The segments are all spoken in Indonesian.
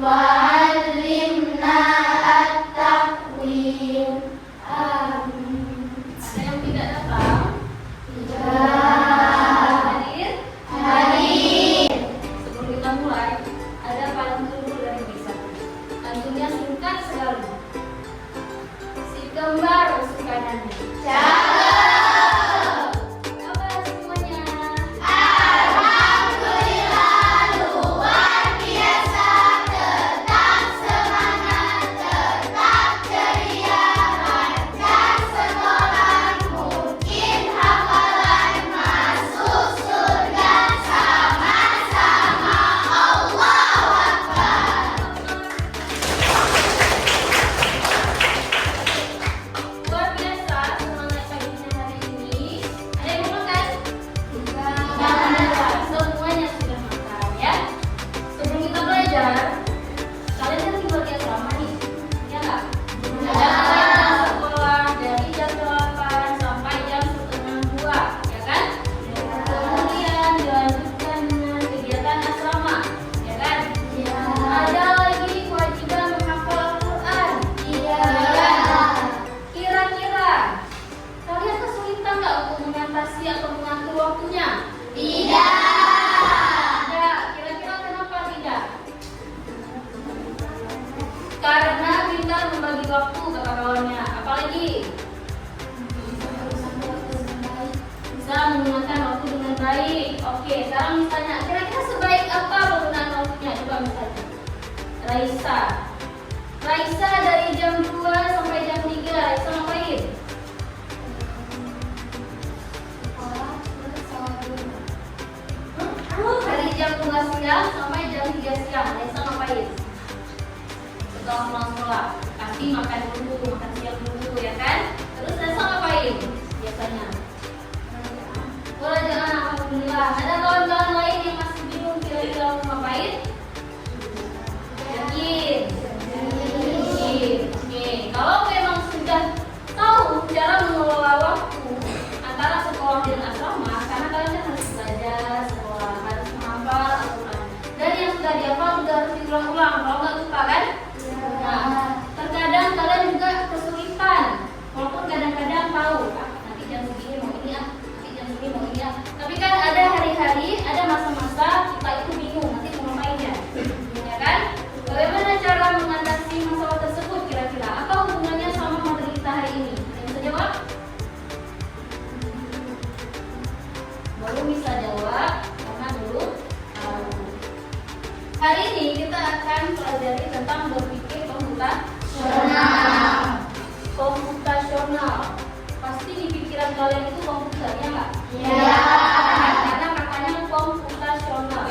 وعلمنا التأويل. آمين. Ada yang tidak datang? Tidak. Hadir? Hadir. Sebelum kita mulai, ada pantun dulu dari Bisa. Pantunnya singkat sekali. Si kembar kesukaannya. Cakep. Apa semuanya? Alhamdulillah, luar biasa. Tetap semangat, tetap ceria. Lancar sekolah, mungkin hafalan. Masuk surga sama-sama. Allahu Akbar. Luar biasa semangat paginya hari ini. Ada yang mau makan? Semuanya sudah makan ya. Sebelum kita belajar, kalian kan tinggal di asrama nih, ya nggak? Ada sekolah dari jam 8 sampai jam setengah 2, ya kan? Kemudian dilanjutkan dengan kegiatan asrama, ya kan? Ada lagi kewajiban menghafal Al-Quran. Kira-kira kalian kesulitan nggak untuk mengatasi atau mengatur waktunya? Tidak. Tidak. Kira-kira kenapa tidak? Karena pintar membagi waktu kata kawannya. Apalagi bisa menggunakan waktu dengan baik. Oke, sekarang misalnya kira-kira sebaik apa penggunaan waktunya? Coba misalnya Raisa dari jam 2 sampai jam 3 Raisa ngapain? Dari jam 2 siang sampai jam 3 siang Raisa ngapain? Setelah pulang sekolah pasti makan siang dulu ya kan? Terus Raisa ngapain biasanya? Belajar. Alhamdulillah. Ada kawan-kawan lain yang masih bingung kira-kira mau ngapain? Yakin? Oke, kalau memang sudah tahu cara mengelola waktu antara sekolah dan asrama, karena kalian kan harus belajar sekolah, harus menghafal Al-Quran, dan yang sudah dihafal juga harus diulang-ulang, kalau nggak lupa kan? Nah, terkadang kalian juga kesulitan, walaupun kadang-kadang tahu, nanti jam segini mau ini nanti jam segini mau ini tapi kan ada hari-hari, ada masa-masa kita itu bingung nanti mau ngapainnya, ya kan? Bagaimana cara mengatasi masalah tersebut kira-kira? Apa hubungannya sama materi kita hari ini? Ada yang bisa jawab? Belum bisa jawab karena belum tahu. Hari ini kita akan pelajari tentang berpikir komputasional. Pasti di pikiran kalian itu komputer, ya nggak? Ya. Karena katanya komputasional.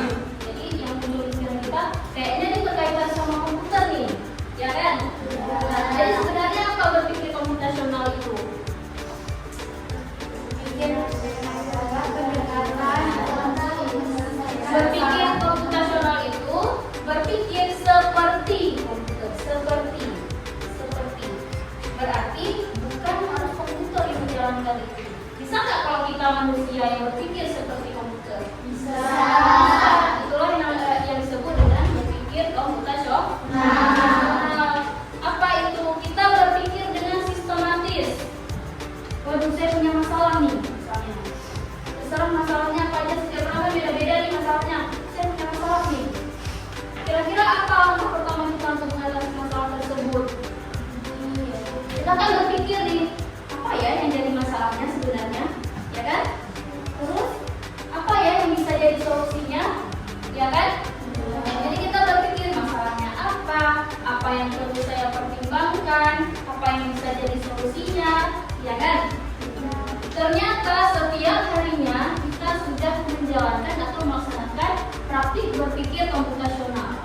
Jadi yang menurut pikiran kita kayaknya ini berkaitan sama komputer nih, ya kan? Jadi sebenarnya apa berpikir komputasional itu? Berpikir komputasional itu berpikir seperti komputer, seperti. Berarti bukan harus komputer yang menjalankan itu. Bisa nggak kalau kita manusia yang berpikir seperti komputer? Bisa. Itulah yang disebut dengan berpikir komputasional. Apa itu? Kita berpikir dengan sistematis. Waduh, saya punya masalah nih, misalnya. Terserah masalahnya apa aja, setiap orang beda-beda nih masalahnya. Saya punya masalah nih. Kira-kira apa langkah pertama kita untuk mengatasi masalah tersebut? Kita kan berpikir nih, apa ya yang jadi masalahnya sebenarnya, ya kan? Terus apa ya yang bisa jadi solusinya, ya kan? Jadi kita berpikir masalahnya apa yang perlu saya pertimbangkan, apa yang bisa jadi solusinya, ya kan? Ternyata setiap harinya kita sudah menjalankan atau melaksanakan praktik berpikir komputasional,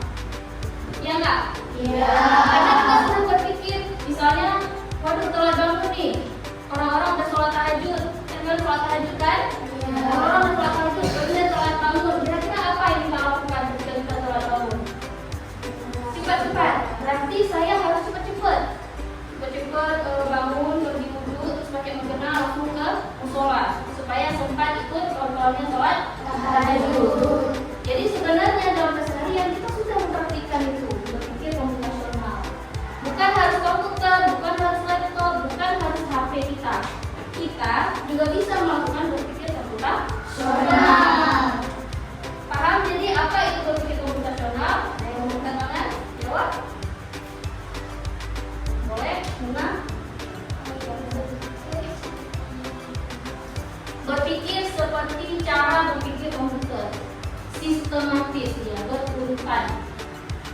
ya nggak? Iya. Karena kita sering berpikir, misalnya, waduh telat bangun nih, orang-orang udah sholat tahajud, kan sholat tahajud kan? Orang-orang udah sholat tahajud, kemudian telat bangun. Kira-kira apa yang kita lakukan ketika kita telat bangun? Cepat-cepat. Berarti saya harus cepat-cepat bangun, pergi wudhu, terus pakai mukena langsung ke musola supaya sempat ikut kawan-kawannya sholat tahajud. Jadi sebenarnya dalam keseharian kita sudah mempraktikkan itu.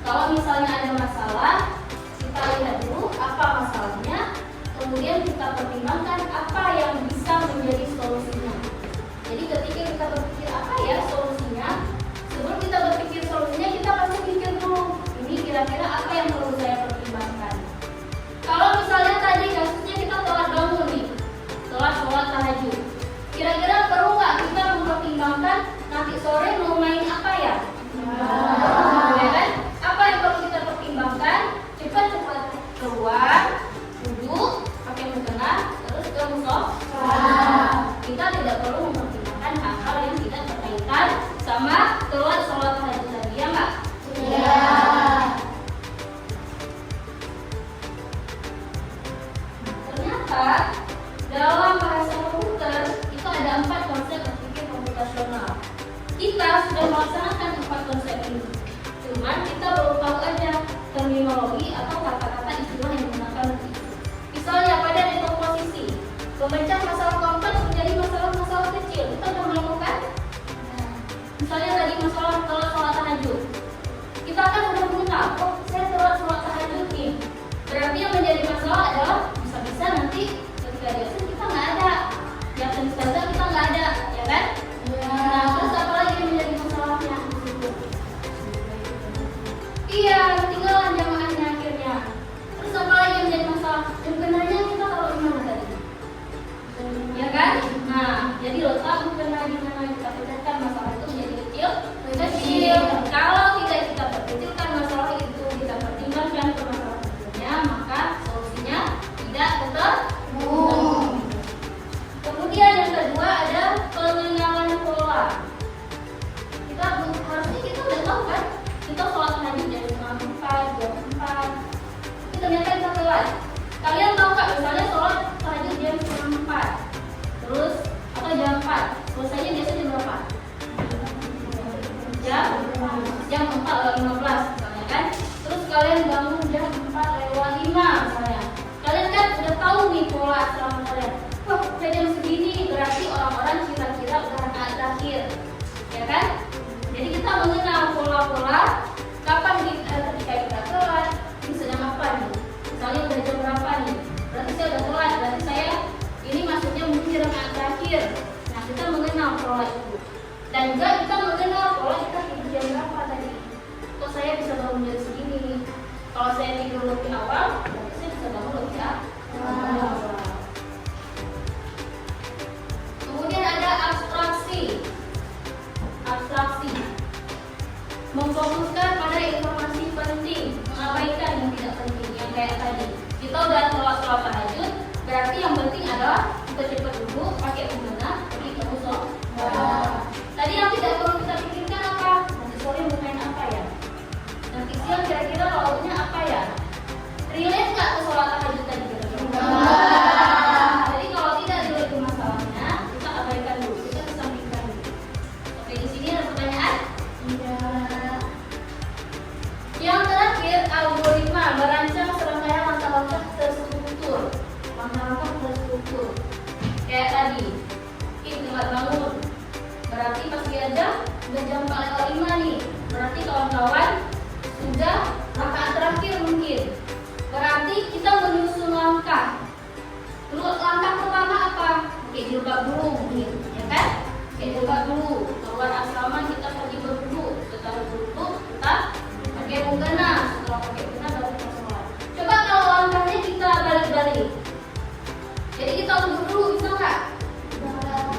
Kalau misalnya ada masalah, kita lihat dulu apa masalahnya, kemudian kita pertimbangkan apa yang bisa menjadi solusinya. Jadi ketika kita berpikir apa ya solusinya, sebelum kita berpikir solusinya, kita pasti pikir dulu, ini kira-kira apa yang perlu saya pertimbangkan. Kalau misalnya tadi kasusnya kita telat bangun nih, telat sholat tahajud, kira-kira perlu nggak kita mempertimbangkan nanti sore mau main apa ya? Ya kan? Apa yang perlu kita pertimbangkan? Cepat-cepat keluar, duduk, pakai mukena, terus ke musola. Kita tidak perlu mempertimbangkan hal-hal yang tidak berkaitan sama telat sholat tahajud tadi, ya nggak? Iya. Ternyata dalam bahasa komputer itu ada 4 konsep berpikir komputasional. Kita sudah melaksanakan 4 konsep ini. Cuman kita baru tahu aja terminologi atau kata-kata istilah yang digunakan untuk itu. Misalnya pada dekomposisi, memecah masalah kompleks menjadi masalah-masalah kecil. Kita sudah melakukan. Misalnya tadi masalah telat sholat tahajud. Kita kan sudah mengenal, oh saya telat sholat tahajud nih. Berarti yang menjadi masalah adalah bisa-bisa nanti ketika di absen kita nggak ada, di absen ustazah kita nggak ada, ya kan? Nah, terus apa lagi yang menjadi masalahnya? Iya, ketinggalan jamaahnya akhirnya. Terus apa lagi yang menjadi masalah? Yang benarnya kita taruh di mana tadi? Ya kan? Nah, jadi letak benar di mana kita pecahkan masalah itu menjadi kecil. Kalau tidak kita perkecilkan masalah itu, kita pertimbangkan permasalahan kecilnya, maka solusinya tidak ketemu. Kemudian yang kedua ada pengenalan pola. Harusnya kita udah tahu kan, kita sholat tahajud jam 4, jam 4. Tapi ternyata kita telat. Kalian tahu nggak misalnya sholat tahajud jam 4, terus atau jam 4, selesainya biasanya jam berapa? Jam 4:15 misalnya kan. Terus kalian bangun jam 4:05 misalnya. Kalian kan udah tahu nih pola asrama kalian. Wah, udah jam segini, berarti orang-orang kira-kira udah rakaat terakhir, ya kan? Jadi kita mengenal pola-pola kapan ketika kita telat, ini sedang apa nih? Misalnya udah jam berapa nih? Berarti saya udah telat, berarti saya ini maksudnya mungkin di rakaat terakhir. Nah, kita mengenal pola itu. Dan juga kita mengenal pola kita tidur jam berapa tadi. Kok saya bisa bangun jam segini? Kalau saya tidur lebih awal, berarti saya bisa bangun lebih awal. Kemudian ada abstraksi. Memfokuskan pada informasi penting, mengabaikan yang tidak penting, yang kayak tadi. Kita udah telat sholat tahajud, berarti yang penting adalah kita cepat duduk, pakai mukena, pergi ke musola. Tadi yang tidak perlu kita pikirkan apa? Nanti sore mau main apa ya? Nanti siang kira-kira lauknya apa ya? Relate nggak ke sholat tahajud tadi? Jadi kalau tidak relate ke masalahnya, kita abaikan dulu, kita kesampingkan dulu. Oke, di sini ada pertanyaan? Yang terakhir, algoritma merancang serangkaian langkah-langkah terstruktur. Langkah-langkah terstruktur. Kayak tadi, ini telat bangun. Berarti pas diajak udah jam 4:05 nih. Berarti kawan-kawan sudah rakaat terakhir mungkin. Berarti kita menyusun langkah. Dulu langkah pertama apa? Pakai jilbab dulu mungkin, ya kan? Pakai jilbab dulu. Keluar asrama kita pergi berwudu. Setelah berwudu kita pakai mukena. Setelah pakai mukena baru kita sholat. Coba kalau langkahnya kita balik-balik. Jadi kita wudhu dulu, bisa nggak?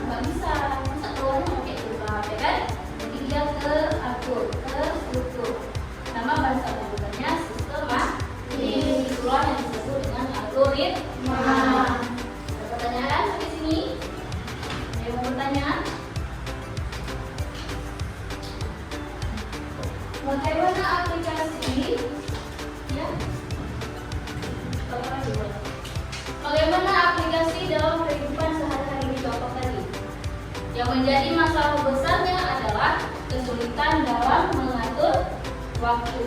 Nggak bisa. Masa keluarnya pakai jilbab, ya kan? Jadi dia teratur, terstruktur. Nama bahasa komputernya sistematis. Itulah yang disebut dengan algoritma. Ada pertanyaan sampai sini? Ada yang mau bertanya? Bagaimana aplikasi? Ya. Bagaimana aplikasi dalam kehidupan sehari-hari di contoh tadi? Yang menjadi masalah besarnya adalah kesulitan dalam mengatur waktu.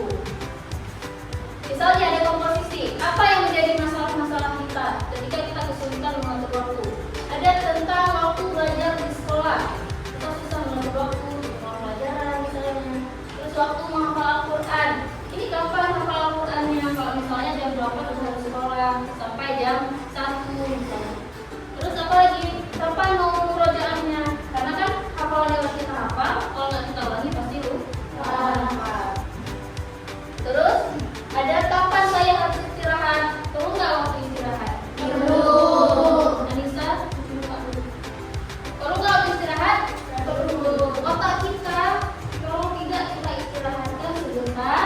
Misalnya ada komposisi, apa yang menjadi masalah-masalah kita ketika kita kesulitan mengatur waktu? Ada tentang waktu belajar di sekolah, kita susah mengatur waktu, waktu pelajaran misalnya, terus waktu menghafal Al-Quran. Ini 8 udah harus sekolah sampai jam 1 misalnya. Terus apa lagi? Kapan mau murojaahnya? Karena kan hafalan yang kita hafal, kalau nggak kita ulangi pasti lupa. Terus ada kapan saya harus istirahat? Perlu nggak waktu istirahat? Anissa, perlu nggak waktu istirahat? Perlu. Otak kita kalau tidak kita istirahatkan sebentar,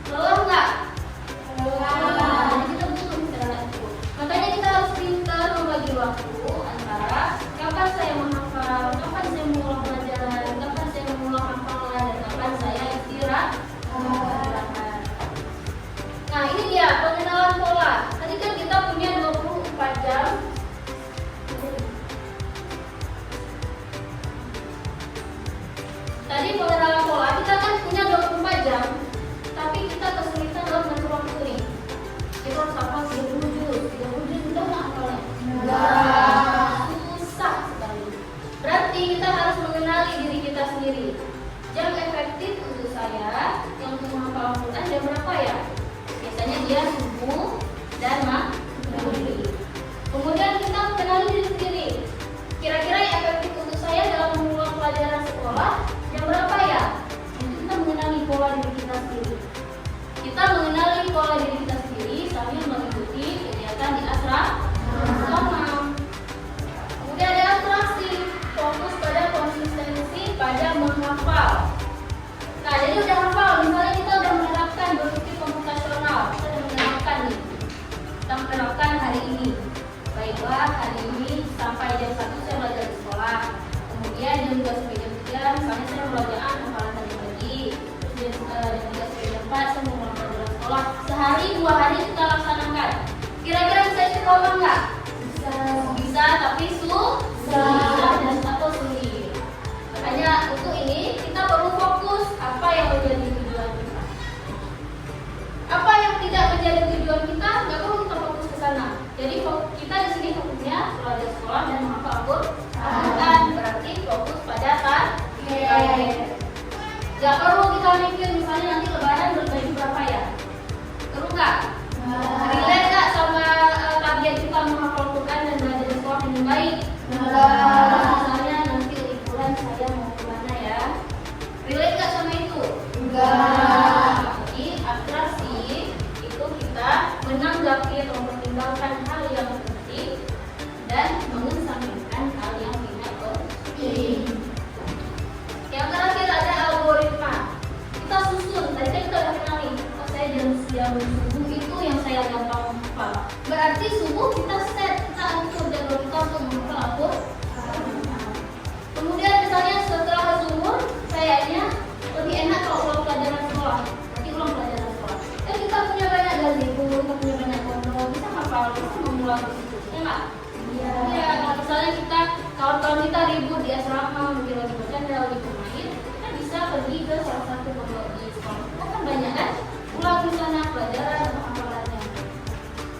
lelah nggak? Jadi kita butuh istirahat itu. Makanya kita harus pintar membagi waktu antara kapan saya menghafal, kapan saya mengulang pelajaran, kapan saya mengulang hafalan, dan kapan saya istirahat. Nah ini dia pengenalan pola. Tadi kan kita punya 24 jam. Tadi pengenalan pola kita kan punya 24 jam, tapi kita kesulitan dalam mengatur waktu ini. Kita harus hafal 30 juz. 30 juz sudah nggak hafalnya? Susah sekali. Berarti kita harus mengenali diri kita sendiri. Jam efektif untuk saya yang untuk menghafal Al-Quran jam berapa ya? Biasanya dia subuh dan maghrib. Kemudian kita mengenali diri sendiri. Kira-kira yang efektif untuk saya dalam mengulang pelajaran sekolah jam berapa ya? Itu kita mengenali pola diri kita sendiri. Kita mengenali pola diri kita sendiri sambil mengikuti kegiatan di asrama. Kemudian ada atraksi, fokus pada konsistensi pada menghafal. Nah, jadi udah hafal, misalnya kita udah menerapkan berpikir komputasional, kita udah menerapkan nih. Kita menerapkan hari ini. Baiklah, hari ini sampai jam 1 saya belajar di sekolah. Kemudian jam 2 sampai jam 3 misalnya saya belajar hafalan tadi pagi. Terus jam 3 sampai jam 4 saya mau belajar sekolah. Sehari 2 hari kita laksanakan. Kira-kira bisa istiqomah nggak? Bisa, tapi susah dan atau sulit. Makanya untuk ini kita perlu fokus apa yang menjadi tujuan kita. Apa yang tidak menjadi tujuan kita, nggak perlu kita fokus ke sana. Jadi kita di sini fokusnya belajar sekolah dan menghafal Al-Quran. Berarti fokus pada target. Nggak perlu kita mikir misalnya nanti lebaran berbaju berapa ya? Perlu nggak? Relate nggak sama target kita menghafal Al-Quran dan belajar di sekolah dengan baik? Misalnya nanti liburan saya mau kemana ya? Relate nggak sama itu? Jadi atraksi itu kita menanggapi atau meninggalkan hal yang penting dan mengesampingkan hal yang tidak penting. Yang terakhir ada algoritma. Kita susun. Tadi kan kita udah kenalin. Oh, saya jam subuh itu yang saya gampang menghafal. Berarti subuh kita set, kita atur jadwal kita untuk menghafal Al-Quran. Kemudian misalnya setelah zuhur, sayangnya lebih enak kalau ulang pelajaran sekolah. Nanti ulang pelajaran sekolah. Kan kita punya banyak gazebo, kita punya banyak kontrol, bisa hafal, bisa mengulang di situ. Ya nggak? Iya. Kalau misalnya kita kawan-kawan kita ribut di asrama, mungkin lagi bercanda, lagi bermain, kita bisa pergi ke salah satu pondok di sekolah. Kan banyak kan? Ulang di sana pelajaran atau hafalannya.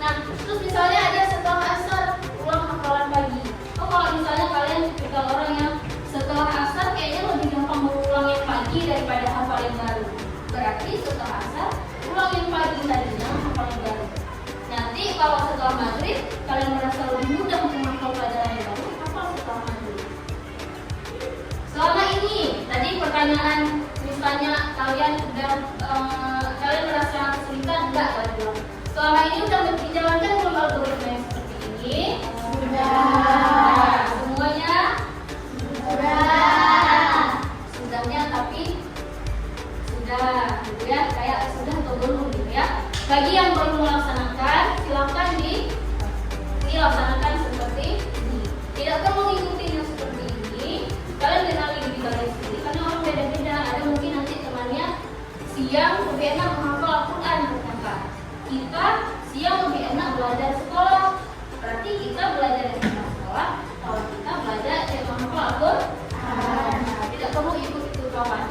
Nah, terus misalnya ada setelah asar ulang hafalan pagi. Oh, kalau misalnya kalian tipikal orang yang setelah asar kayaknya lebih gampang mengulang yang pagi daripada hafal yang baru. Berarti setelah asar ulang yang pagi tadinya hafal yang baru. Nanti kalau setelah maghrib kalian merasa lebih mudah untuk menghafal pelajaran yang baru, hafal setelah maghrib. Selama ini tadi pertanyaan misalnya kalian udah kalian merasa kesulitan enggak belajar? Selama ini udah dijalankan belum algoritma yang seperti ini? Sudah. Semuanya? Sudah. Sudahnya tapi sudah, gitu ya, kayak sudah atau belum gitu ya. Bagi yang belum melaksanakan, silakan dilaksanakan seperti ini. Tidak perlu mengikuti yang seperti ini. Kalian kenali diri kalian sendiri karena orang beda-beda. Ada mungkin nanti temannya siang lebih enak menghafal Al-Quran ternyata. Kita siang lebih enak belajar sekolah. Berarti kita belajar di sekolah. Kalau kita belajar menghafal Al-Quran, tidak perlu ikut itu kawan.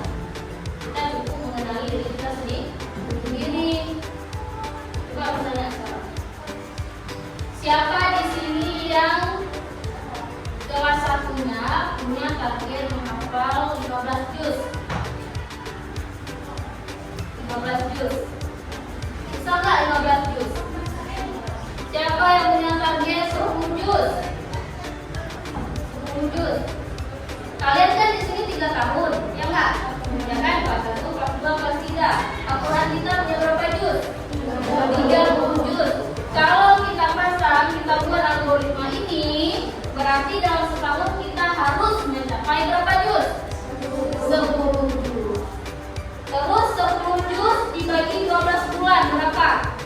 Kita cukup mengenali diri kita sendiri. Coba bertanya sekarang. Siapa di sini yang kelas satunya punya target menghafal 15 juz? 15 juz. Bisa nggak 15 juz? target 10 juz. 10 juz. Kalian kan di sini 3 tahun, ya enggak? Ya kan? Kelas 1, kelas 2, kelas 3. Al-Quran kita punya berapa juz? 30 juz. Kalau kita pasang, kita buat algoritma ini, berarti dalam setahun kita harus mencapai berapa juz? 10 juz. Terus 10 juz dibagi 12 bulan berapa?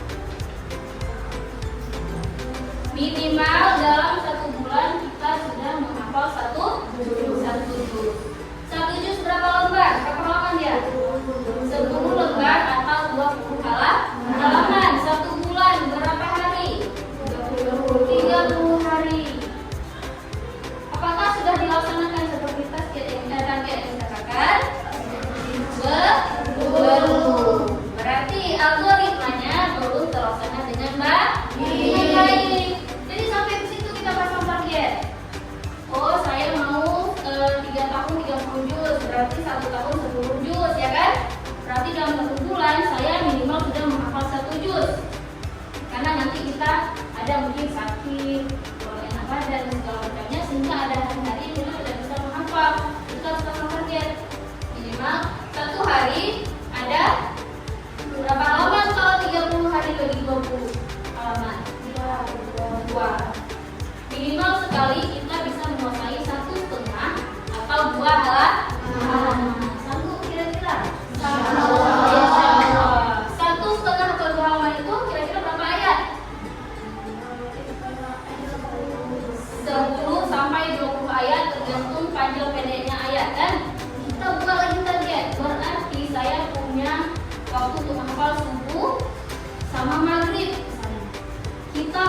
Minimal dalam 1 bulan kita sudah menghafal 1 juz. 1 juz berapa lembar? Berapa halaman dia? 10 lembar atau 20 halaman. 1 bulan berapa hari? 30 hari. Apakah sudah dilaksanakan seperti target yang kita katakan? Belum. Berarti algoritmanya belum terlaksana dengan baik. Jadi sampai ke situ kita pasang target. Oh, saya mau 3 tahun 30 juz, berarti 1 tahun 10 juz, ya kan? Berarti dalam 1 bulan saya minimal sudah menghafal 1 juz. Karena nanti kita ada mungkin sakit, kalau enak badan dan segala macamnya, sehingga ada hari-hari kita tidak bisa menghafal. Kita harus pasang target. Minimal 1 hari ada berapa halaman kalau 30 hari bagi 20 halaman? 2. Minimal sekali kita bisa menguasai 1,5 atau 2 halaman. Sanggup kira-kira? Insyaallah. 1,5 atau 2 halaman itu kira-kira berapa ayat? 10 sampai 20 ayat tergantung panjang pendeknya ayat kan? Kita buka lagi target. Berarti saya punya waktu untuk menghafal subuh sama maghrib misalnya. Kita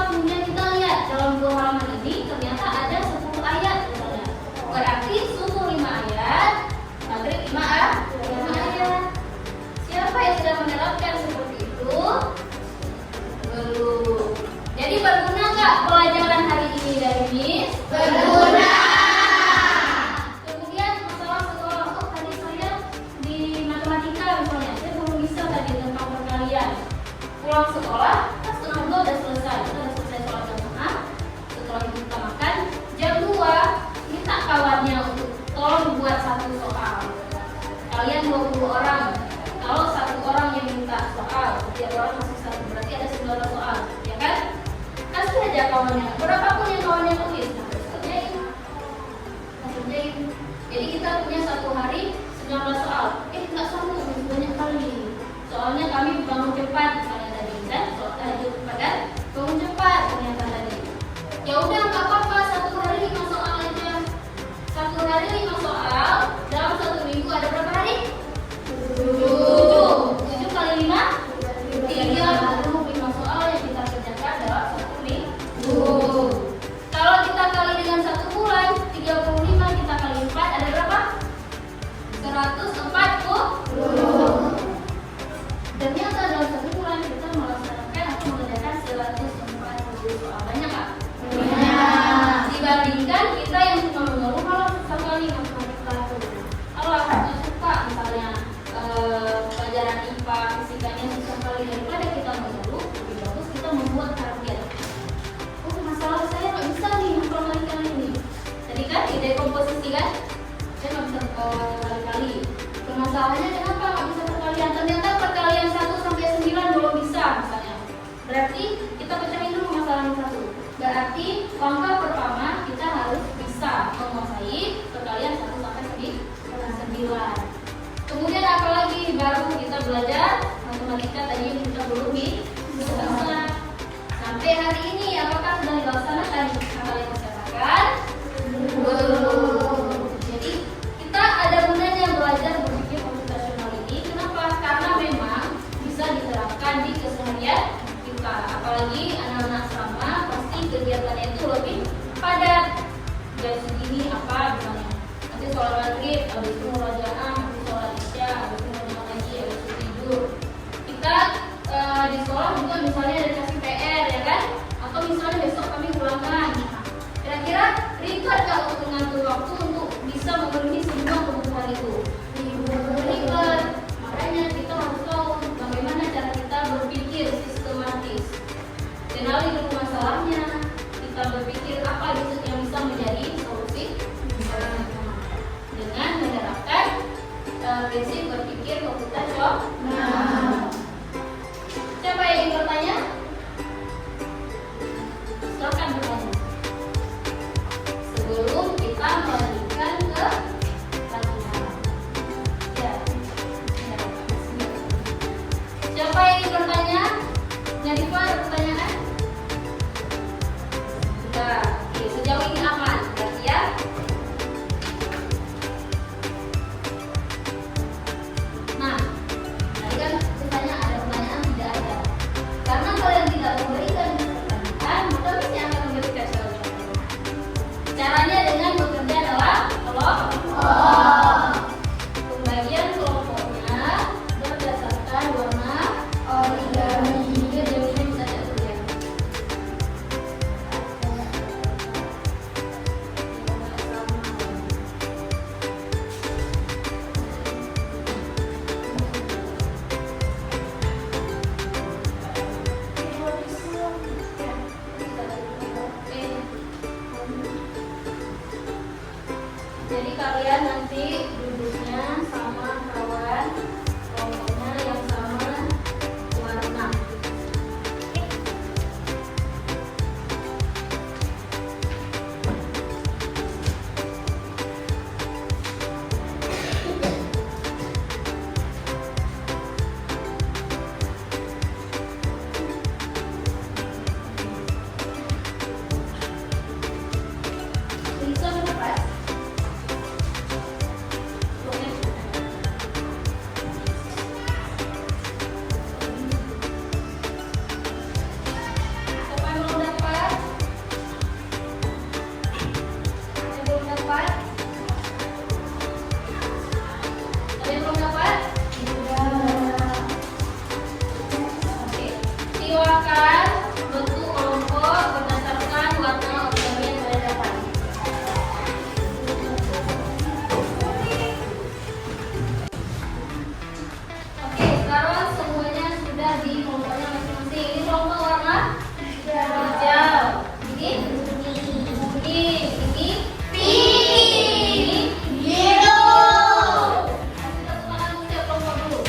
lihat dalam 2 halaman ini ternyata ada 10 ayat misalnya. Berarti subuh 5 ayat, maghrib 5 ayat. Siapa yang sudah menerapkan seperti itu? Belum. Jadi berguna nggak pelajaran hari ini dari Miss? Berguna. Kemudian masalah sekolah. Oh, tadi saya di matematika misalnya, saya belum bisa tadi tentang perkalian. Pulang sekolah, pas setengah 2 udah selesai. Kita udah selesai sholat jamaah. Setelah itu kita makan. Jam 2 minta kawannya untuk tolong buat 1 soal. Kalian 20 orang. Kalau 1 orang yang minta soal, setiap orang masih 1, berarti ada 19 soal, ya kan? Kasih aja kawannya. Berapapun yang kawannya tulis, nah, kerjain. Jadi kita punya 1 hari 19 soal. Nggak sanggup, banyak kali. Soalnya kami bangun cepat misalnya tadi, kan? Soal tahajud kan? Bangun cepat ternyata tadi. Ya udah nggak apa-apa, 1 hari 5 soal aja. 1 hari 5 soal. Dalam 1 minggu ada berapa hari? 7 kali 5? 35 soal yang kita kerjakan dalam 1 minggu. Kalau kita kali dengan 1 bulan, 35 kita kali 4 ada berapa? 140. Ternyata dalam 1 bulan kita melaksanakan atau mengerjakan 140 soal. Banyak nggak? Banyak. Dibandingkan kita yang cuma mengeluh kalau sekali matematika itu. Kalau nggak suka misalnya pelajaran IPA, fisikanya susah kali, daripada kita mengeluh, lebih bagus kita membuat target. Oh, masalah saya nggak bisa nih matematika ini. Tadi kan ide komposisi kan? Saya nggak bisa kali-kali. Permasalahannya kenapa nggak bisa perkalian? Ternyata perkalian 1 sampai 9 belum bisa misalnya. Berarti kita pecahin dulu masalah yang 1. Berarti langkah pertama kita harus bisa menguasai perkalian 1 sampai 9. Kemudian apalagi baru kita belajar matematika tadi yang kita belum bisa. Sampai hari ini apakah sudah dilaksanakan hal yang saya katakan? Belum. Jadi kita ada gunanya belajar berpikir komputasional ini. Kenapa? Karena memang bisa diterapkan di keseharian kita. Apalagi anak-anak asrama pasti kegiatannya itu lebih padat. Jam segini apa misalnya? Nanti sholat maghrib, habis itu murojaah, nanti sholat isya, habis itu murojaah lagi, habis itu tidur. Kita di sekolah juga misalnya ada dikasih PR ya kan? Atau misalnya besok kami ulangan. Kira-kira ribet nggak untuk mengatur waktu untuk bisa memenuhi semua kebutuhan itu? Ribet. Makanya kita harus tahu bagaimana cara kita berpikir sistematis. Kenali dulu masalahnya, Siapa yang ingin bertanya? Nadifa ada pertanyaan? Sudah. Oke, sejauh ini aman. Berarti ya. Nah, tadi kan bertanya ada pertanyaan tidak ada. Karena kalian tidak memberikan pertanyaan, maka bisa akan memberikan jawaban. Caranya dengan bekerja adalah pembagian kelompoknya berdasarkan warna origami. Biar jawabnya bisa terlihat. Jadi kalian nanti duduknya sama kawan, kelompoknya yang sama warna. Bisa berapa? Siapa yang belum dapat? Yang belum dapat? Ada yang belum dapat? Oke. Silakan bentuk kelompok berdasarkan warna origami yang kalian dapat. Oke, sekarang semuanya sudah di kelompoknya masing-masing. Ini kelompok warna hijau. Ini ini Biru. kita tangan untuk kelompok dulu.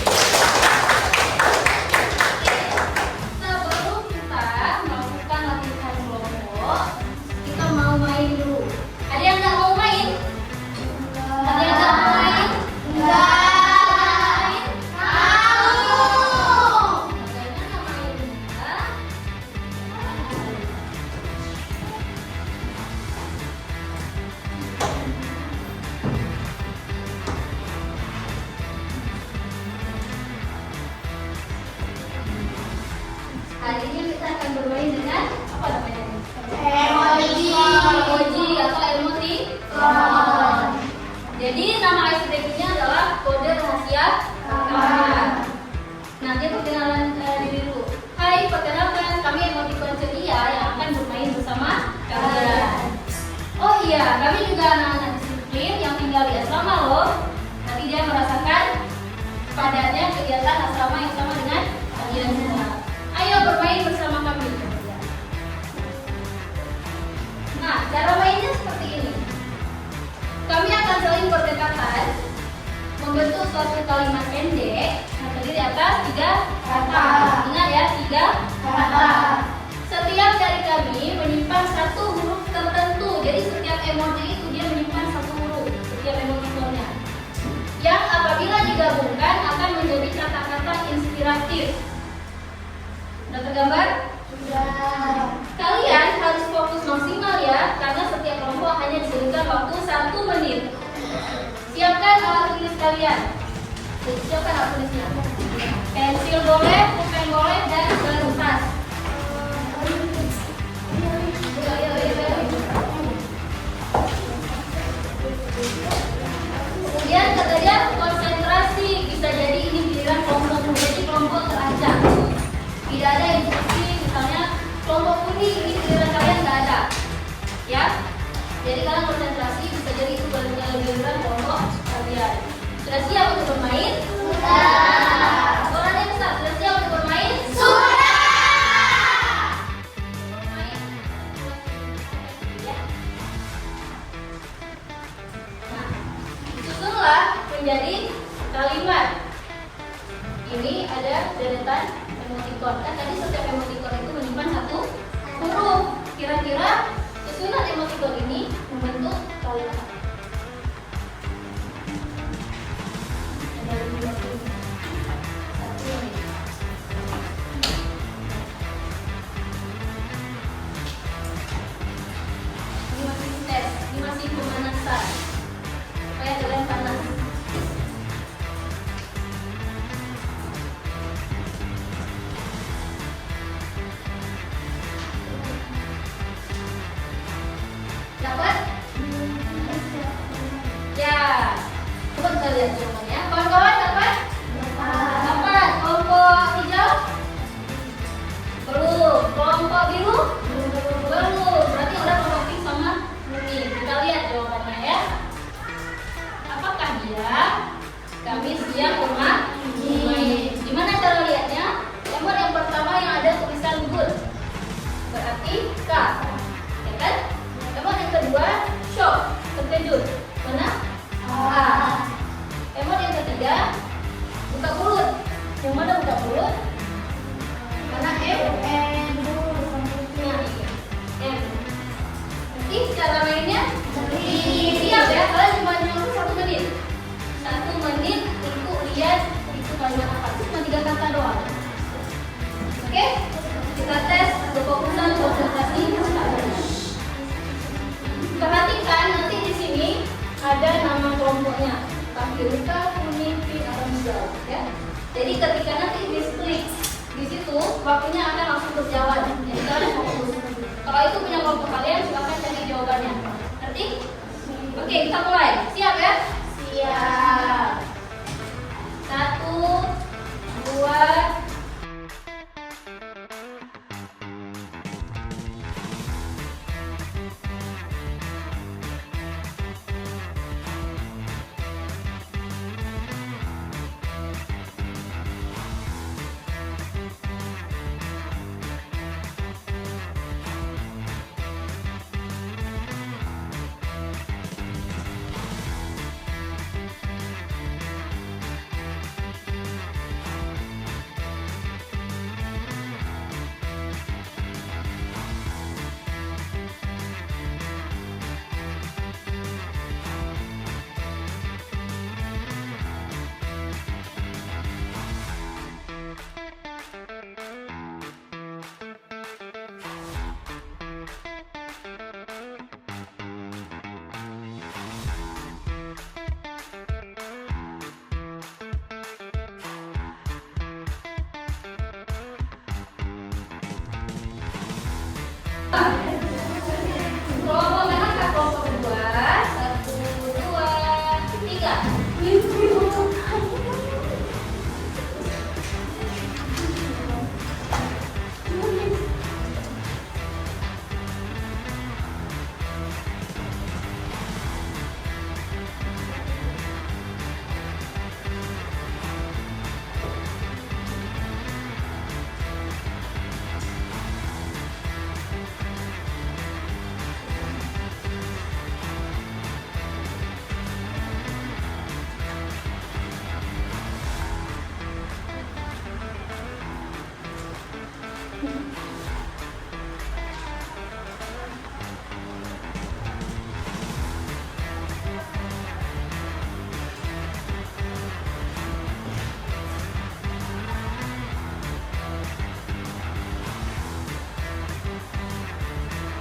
Sebelum kita melakukan latihan kelompok, kita mau main dulu. Ada yang nggak mau main? Ada yang nggak mau main? Enggak. Bagaimana mainnya? Hari ini kita akan bermain dengan apa namanya? Emoji. Emoji atau emoticon. Jadi nama ICTQ-nya adalah kode rahasia kawan. Nanti perkenalan diri dulu. Hai, perkenalkan kami emoticon ceria yang akan bermain bersama kalian. Oh iya, kami juga anak-anak disiplin yang tinggal di asrama loh. Nanti dia merasakan padatnya kegiatan asrama yang sama dengan kalian semua. Ayo bermain bersama kami. Nah, cara mainnya seperti ini. Kami akan saling berdekatan, membentuk suatu kalimat pendek yang terdiri atas 3 kata. Ingat ya, 3 kata. Setiap dari kami menyimpan satu huruf tertentu. Jadi setiap emoji itu dia menyimpan satu huruf, setiap emoticonnya. Yang apabila digabungkan akan menjadi kata-kata inspiratif. Sudah tergambar? Kalian harus fokus maksimal ya, karena setiap kelompok hanya diberikan waktu 1 menit. Siapkan alat tulis kalian. Siapkan alat tulisnya. Pensil boleh, pulpen boleh, dan kertas. Kemudian kalian konsentrasi, bisa jadi ini giliran kelompok menjadi kelompok terancam. Tidak ada instruksi, misalnya kelompok kuning ini giliran kalian nggak ada, ya. Jadi kalian konsentrasi, bisa jadi itu giliran kelompok kalian. Sudah siap untuk bermain? Sudah. Suaranya besar. Sudah siap untuk bermain? Sudah. Bermain. Ya. Nah, susunlah menjadi kalimat. Ini ada deretan emoticon. Kan tadi setiap emoticon itu menyimpan satu huruf. Kira-kira susunan emoticon ini membentuk kalimat. Ada 5 satu ini. lihat jawabannya. Kawan-kawan dapat? Dapat. Kelompok hijau? Belum. Kelompok biru? Belum. Berarti udah kelompok pink sama kuning. Kita lihat jawabannya ya. Apakah dia kami siap bermain? Gimana cara lihatnya? Yang pertama yang ada tulisan good, berarti K, ya kan? Yang kedua shock, terkejut, mana? A. Yang ketiga buka mulut, yang mana buka mulut? Mana M? M. Nanti cara mainnya siap ya, kalian cuma nyuruh 1 menit. 1 menit untuk lihat itu kalimat apa? Cuma 3 kata doang. Oke, kita tes kefokusan konsentrasi. Perhatikan nanti di sini ada nama kelompoknya, biru, kuning, pink atau hijau, ya. Jadi ketika nanti di-klik di situ, waktunya akan langsung berjalan. Jadi kalian fokus. Kalau itu punya kelompok kalian, silakan cari jawabannya. Ngerti? Oke, kita mulai. Siap ya? Siap. 1, 2. Kelompok manakah kelompok kedua? 1, 2, 3.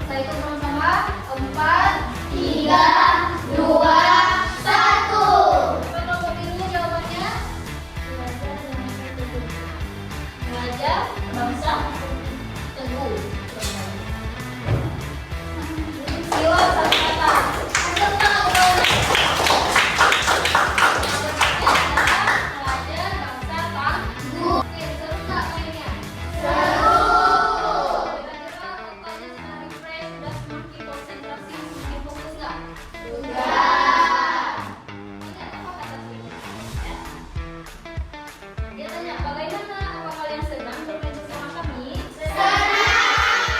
Kita hitung sama-sama. 4, 3, 2, 1. Coba kelompok biru jawabannya. Belajar bangsa teguh. Siwa satu kata. Serta obrolan. Belajar bangsa tangguh. Oke, seru nggak mainnya? Seru. Kira-kira otaknya sudah refresh, sudah semakin konsentrasi, semakin fokus nggak? Sudah. Ingat apa kata Sri? Ya. Dia tanya, bagaimana, apa kalian senang bermain bersama kami? Senang.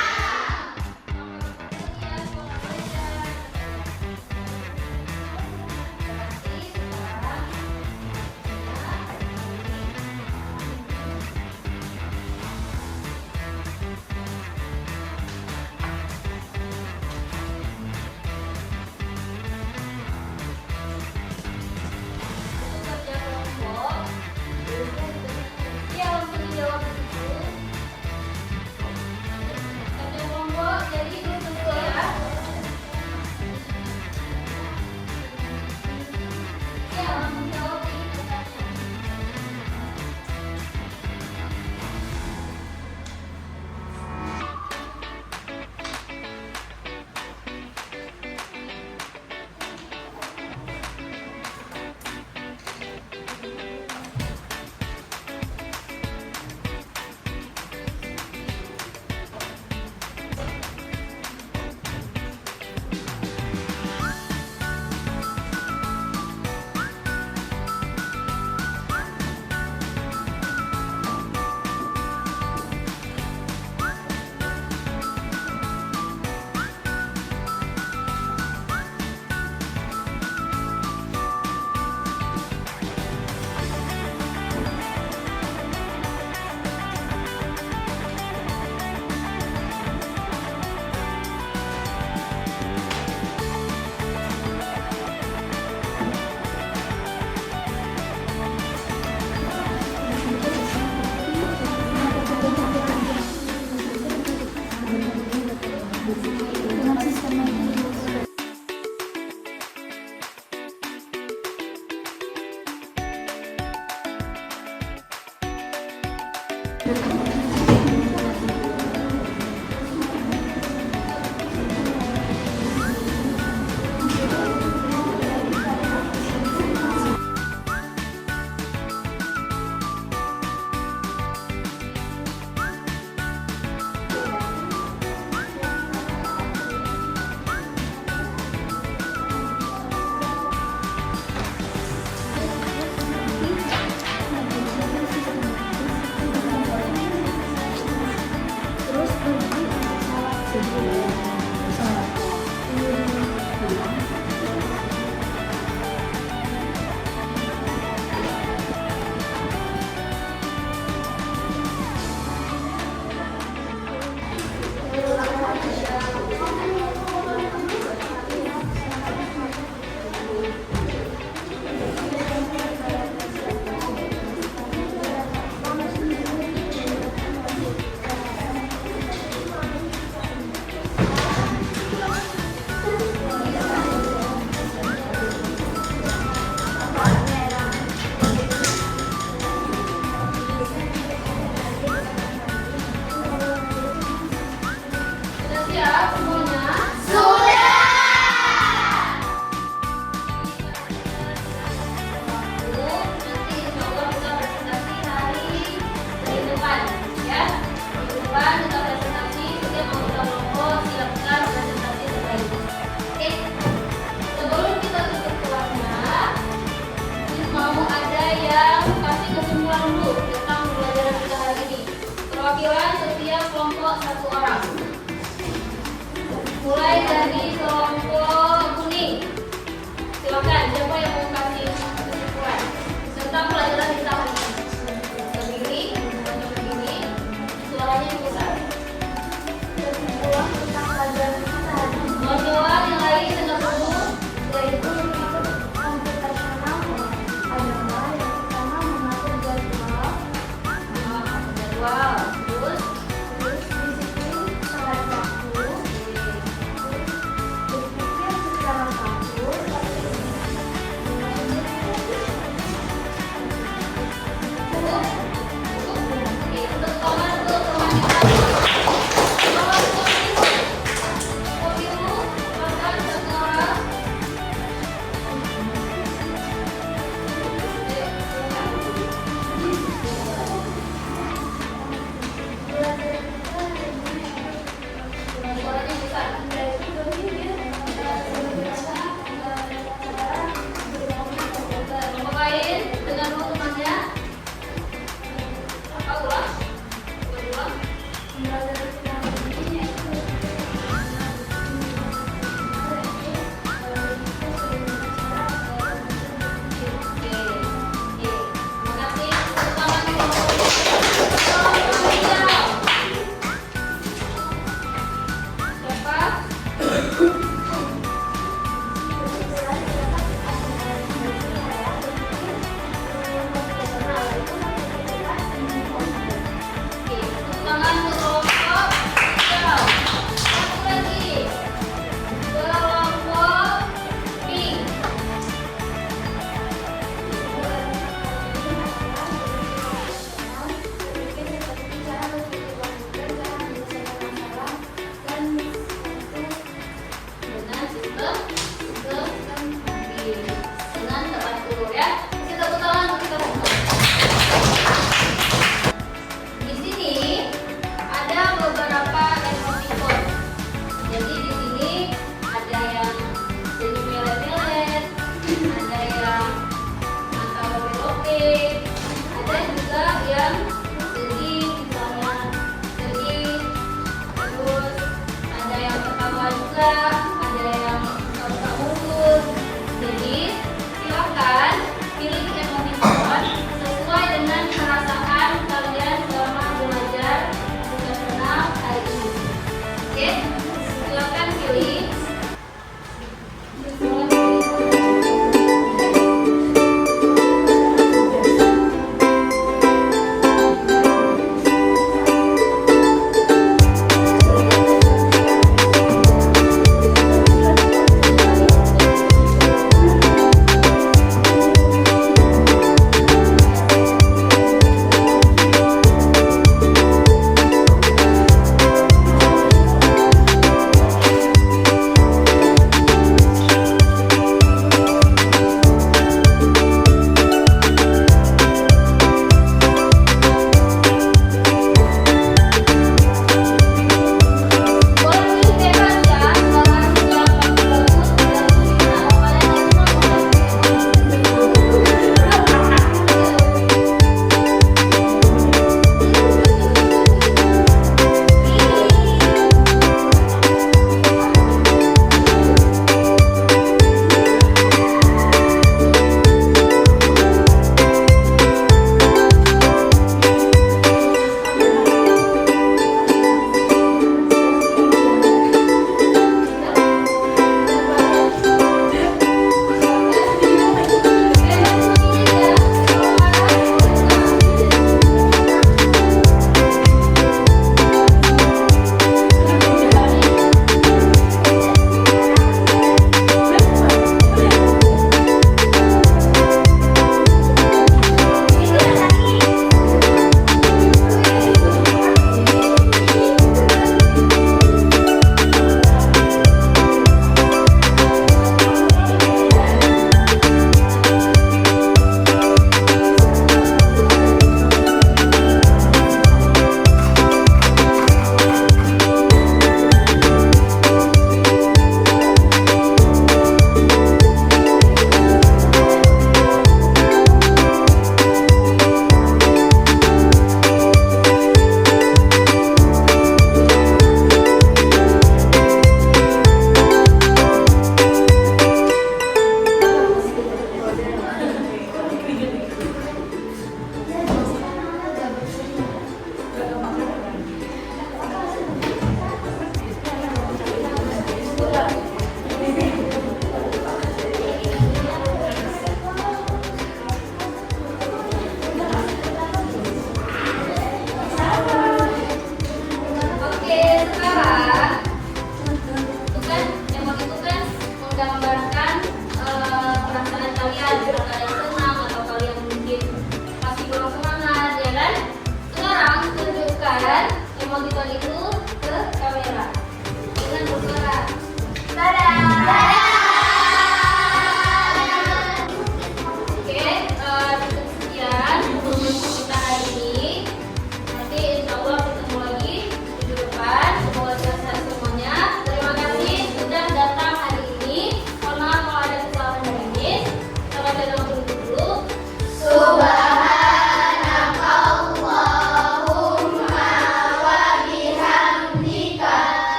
Sudah siap semuanya? Sudah. Nanti insya Allah kita presentasi hari Senin depan, ya. Minggu depan kita presentasi. Setiap anggota kelompok silakan presentasi terbaik. Oke. Sebelum kita tutup kelasnya, mau ada yang kasih kesimpulan dulu tentang pembelajaran kita hari ini. Perwakilan setiap kelompok 1 orang. Mulai dari kelompok kuning. Silakan, siapa yang mau kasih kesimpulan tentang pelajaran kita hari ini? Berdiri, berdiri, suaranya yang besar. Kesimpulan tentang pelajaran kita hari ini. Kawan-kawan yang lain dengar dulu. Yaitu berikut komputasional adalah yang pertama mengatur jadwal. Jadwal.